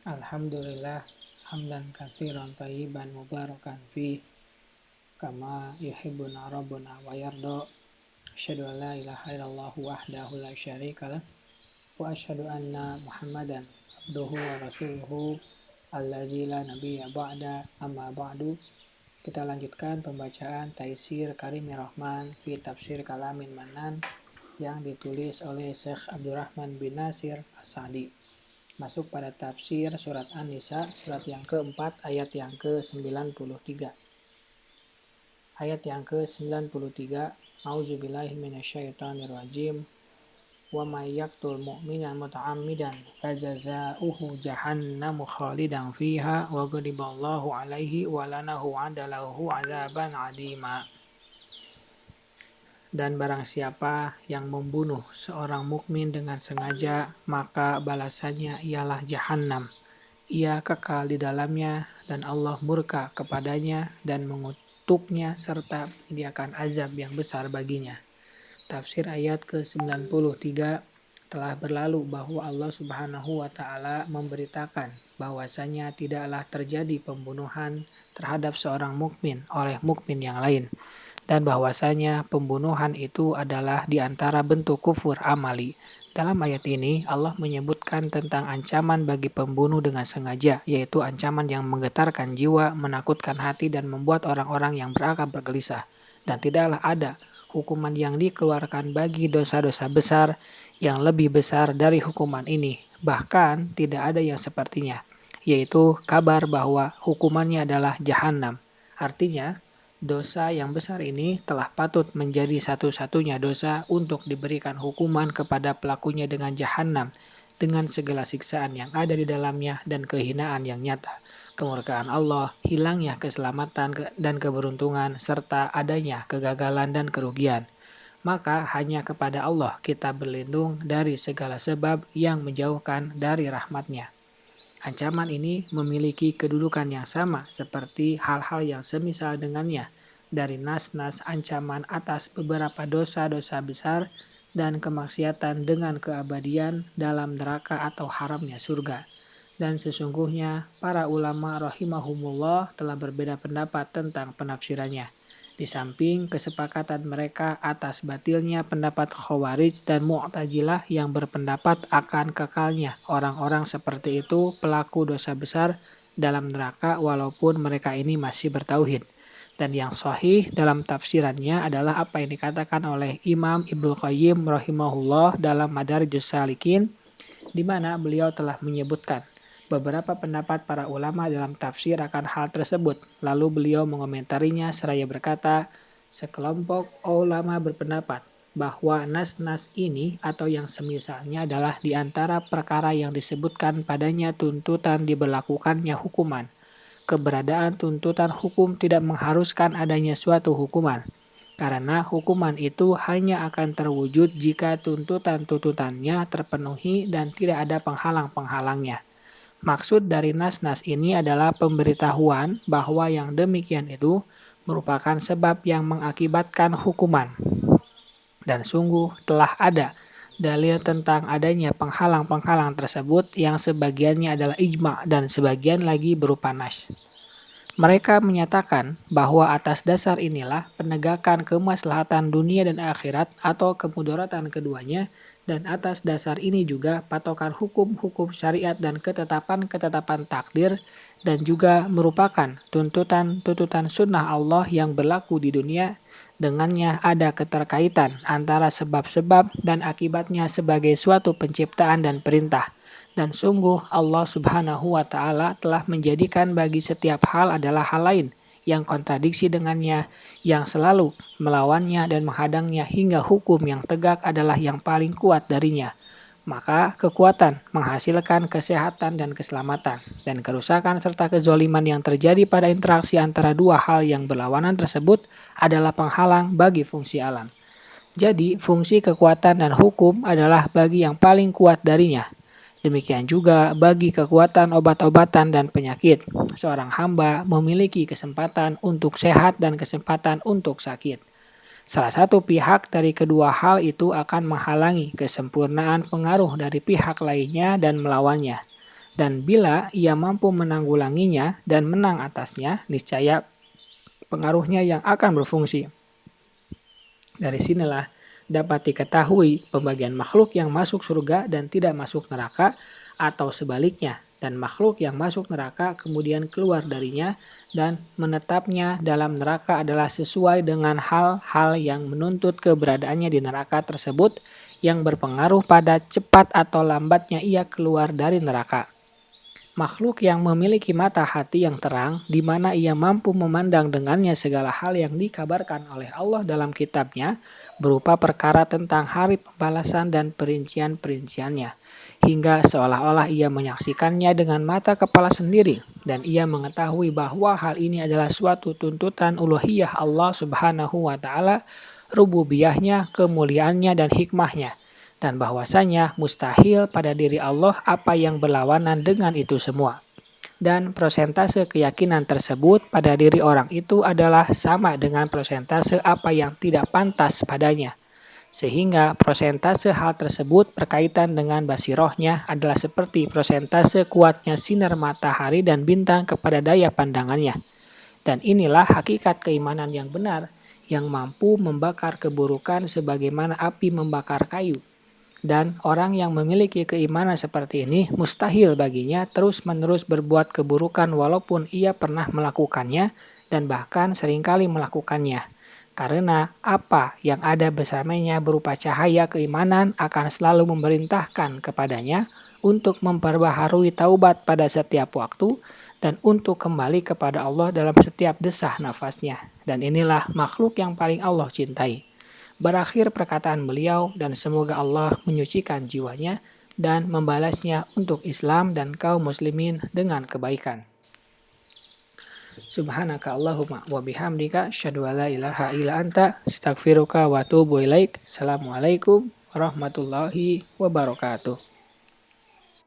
Alhamdulillah hamdan katsiran thayyiban mubarakan fi kama yuhibbuna rabbuna wa yarda. Asyhadu an la ilaha illallah wahdahu la syarikalah wa asyhadu anna Muhammadan abduhu wa rasuluhu allazi la nabiyya ba'da. Amma ba'du. Kita lanjutkan pembacaan Taisir Karimir Rahman fi Tafsir Kalamin Manan yang ditulis oleh Syekh Abdurrahman bin Nasir As-Sa'di. Masuk pada tafsir surat An-Nisa, surat yang keempat, ayat yang ke-93. Ayat yang ke-93, A'udzubillahi minasyaitonirrajim. Wa may yaqtul mu'minan muta'ammidan fajaza'uhu jahannamu khalidan fiha wa ghadiballahu 'alaihi wa lanahu 'adalahu 'adzaban 'azima. Dan barang siapa yang membunuh seorang mukmin dengan sengaja, maka balasannya ialah jahanam. Ia kekal di dalamnya dan Allah murka kepadanya dan mengutuknya serta menyediakan azab yang besar baginya. Tafsir ayat ke-93 telah berlalu bahwa Allah Subhanahu wa taala memberitakan bahwasanya tidaklah terjadi pembunuhan terhadap seorang mukmin oleh mukmin yang lain, dan bahwasanya pembunuhan itu adalah di antara bentuk kufur amali. Dalam ayat ini, Allah menyebutkan tentang ancaman bagi pembunuh dengan sengaja, yaitu ancaman yang menggetarkan jiwa, menakutkan hati, dan membuat orang-orang yang berakal bergelisah. Dan tidaklah ada hukuman yang dikeluarkan bagi dosa-dosa besar yang lebih besar dari hukuman ini. Bahkan tidak ada yang sepertinya, yaitu kabar bahwa hukumannya adalah jahanam. Artinya, dosa yang besar ini telah patut menjadi satu-satunya dosa untuk diberikan hukuman kepada pelakunya dengan jahanam, dengan segala siksaan yang ada di dalamnya dan kehinaan yang nyata, kemurkaan Allah, hilangnya keselamatan dan keberuntungan, serta adanya kegagalan dan kerugian. Maka hanya kepada Allah kita berlindung dari segala sebab yang menjauhkan dari rahmat-Nya. Ancaman ini memiliki kedudukan yang sama seperti hal-hal yang semisal dengannya dari nas-nas ancaman atas beberapa dosa-dosa besar dan kemaksiatan dengan keabadian dalam neraka atau haramnya surga. Dan sesungguhnya para ulama rahimahumullah telah berbeda pendapat tentang penafsirannya. Di samping kesepakatan mereka atas batilnya pendapat Khawarij dan Mu'tazilah yang berpendapat akan kekalnya orang-orang seperti itu pelaku dosa besar dalam neraka walaupun mereka ini masih bertauhid. Dan yang sahih dalam tafsirannya adalah apa yang dikatakan oleh Imam Ibnu Qayyim rahimahullah dalam Madarijus Salikin, di mana beliau telah menyebutkan beberapa pendapat para ulama dalam tafsir akan hal tersebut. Lalu beliau mengomentarinya seraya berkata, sekelompok ulama berpendapat bahwa nas-nas ini atau yang semisalnya adalah di antara perkara yang disebutkan padanya tuntutan diberlakukannya hukuman. Keberadaan tuntutan hukum tidak mengharuskan adanya suatu hukuman, karena hukuman itu hanya akan terwujud jika tuntutan-tuntutannya terpenuhi dan tidak ada penghalang-penghalangnya. Maksud dari nas-nas ini adalah pemberitahuan bahwa yang demikian itu merupakan sebab yang mengakibatkan hukuman. Dan sungguh telah ada dalil tentang adanya penghalang-penghalang tersebut yang sebagiannya adalah ijma dan sebagian lagi berupa nas. Mereka menyatakan bahwa atas dasar inilah penegakan kemaslahatan dunia dan akhirat atau kemudaratan keduanya, dan atas dasar ini juga patokan hukum-hukum syariat dan ketetapan-ketetapan takdir, dan juga merupakan tuntutan-tuntutan sunnah Allah yang berlaku di dunia. Dengannya ada keterkaitan antara sebab-sebab dan akibatnya sebagai suatu penciptaan dan perintah. Dan sungguh Allah Subhanahu wa taala telah menjadikan bagi setiap hal adalah hal lain yang kontradiksi dengannya, yang selalu melawannya dan menghadangnya hingga hukum yang tegak adalah yang paling kuat darinya. Maka kekuatan menghasilkan kesehatan dan keselamatan, dan kerusakan serta kezoliman yang terjadi pada interaksi antara dua hal yang berlawanan tersebut adalah penghalang bagi fungsi alam. Jadi fungsi kekuatan dan hukum adalah bagi yang paling kuat darinya. Demikian juga bagi kekuatan obat-obatan dan penyakit. Seorang hamba memiliki kesempatan untuk sehat dan kesempatan untuk sakit. Salah satu pihak dari kedua hal itu akan menghalangi kesempurnaan pengaruh dari pihak lainnya dan melawannya. Dan bila ia mampu menanggulanginya dan menang atasnya, niscaya pengaruhnya yang akan berfungsi. Dari sinilah dapat diketahui pembagian makhluk yang masuk surga dan tidak masuk neraka, atau sebaliknya, dan makhluk yang masuk neraka kemudian keluar darinya dan menetapnya dalam neraka adalah sesuai dengan hal-hal yang menuntut keberadaannya di neraka tersebut yang berpengaruh pada cepat atau lambatnya ia keluar dari neraka. Makhluk yang memiliki mata hati yang terang, di mana ia mampu memandang dengannya segala hal yang dikabarkan oleh Allah dalam kitabnya, berupa perkara tentang hari pembalasan dan perincian-perinciannya, hingga seolah-olah ia menyaksikannya dengan mata kepala sendiri, dan ia mengetahui bahwa hal ini adalah suatu tuntutan uluhiyah Allah Subhanahu wa Ta'ala, rububiyahnya, kemuliaannya, dan hikmahnya, dan bahwasanya mustahil pada diri Allah apa yang berlawanan dengan itu semua. Dan prosentase keyakinan tersebut pada diri orang itu adalah sama dengan prosentase apa yang tidak pantas padanya. Sehingga prosentase hal tersebut berkaitan dengan basirohnya adalah seperti prosentase kuatnya sinar matahari dan bintang kepada daya pandangannya. Dan inilah hakikat keimanan yang benar, yang mampu membakar keburukan sebagaimana api membakar kayu. Dan orang yang memiliki keimanan seperti ini mustahil baginya terus-menerus berbuat keburukan walaupun ia pernah melakukannya dan bahkan seringkali melakukannya. Karena apa yang ada bersamanya berupa cahaya keimanan akan selalu memerintahkan kepadanya untuk memperbaharui taubat pada setiap waktu dan untuk kembali kepada Allah dalam setiap desah nafasnya. Dan inilah makhluk yang paling Allah cintai. Berakhir perkataan beliau, dan semoga Allah menyucikan jiwanya dan membalasnya untuk Islam dan kaum muslimin dengan kebaikan. Subhanaka Allahumma wa bihamdika asyhadu an la ilaha illa anta astaghfiruka wa atubu ilaik. Assalamualaikum warahmatullahi wabarakatuh.